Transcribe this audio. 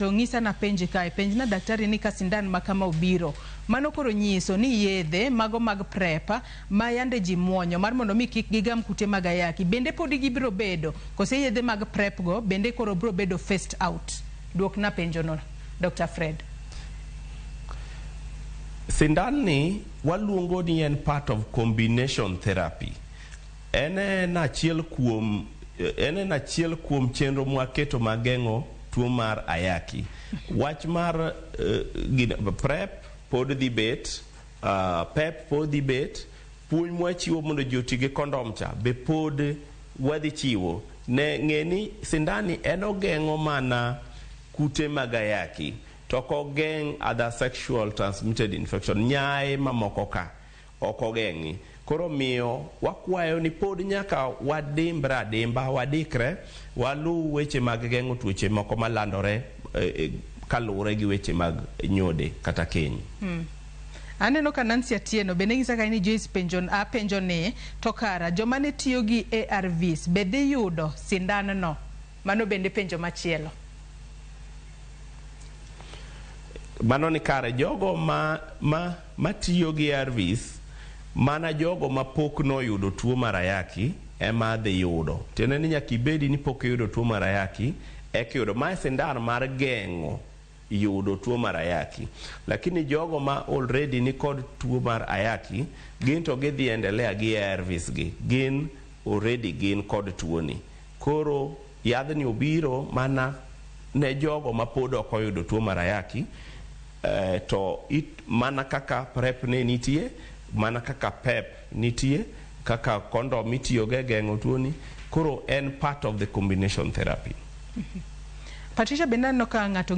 To ng'isa na penji kae, penj na daktari ni ka sindan ma kama obiro. Mano koro nyiso ni yedhe mago mag prepa ma yande ji muonyo mar mondo mi kik gigam kute mag ayaki. Bende podi gibiro bedo, kose yedhe mag prep go, bende koro biro bedo phased out. Duok na penjo no, Dr. Fred. Sindan ni waluongo ni en part of combination therapy. Ene na achiel kuom chenro mwaketo mageng'o tuo mar ayaki. Wach mar prep pod dhi bet, pep pod dhi bet, puonj mwachiwo mondo ji oti gi kondom cha be pod wadhi chiwo. Ne ng'eni sindani en ogeng'o mana kute mag ayaki, to ok ogeng' other sexual transmitted infection. Nyaye mamoko ka ok ogeng'i. Koro miyo wakwayo ni pod nyaka wadikre, walu weche mag geng'o tuoche moko malandore kalure gi weche mag nyode kata keny. Aneno ka Nancy Atieno bende ng'isa ka ni Joyce penjo ni to kara joma ne tiyo gi ARVs bende yudo sindan no. Mano bende penjo machielo. Mano ni kare jogo ma tiyo gi ARVs mana jogo ma pok no yudo tuo mar ayaki ema dhi yudo. Tiende ni nyaka ibedi ni pok yudo tuo mar ayaki eka yudo. Ma sindan mar geng'o yudo tuo mar ayaki. Lakini jogo ma already ni kod tuo mar ayaki, gin to gidhi endelea gi ARVs gi. Gin already gin kod tuo ni. Koro yadhni obiro mana ne jogo ma pod ok oyudo tuo mar ayaki, mana kaka PrEP ne nitie, mana kaka PEP nitie, kaka kondom itiyo ge geng'o tuo ni. Koro en part of the combination therapy. Patricia, bende no ka ng'ato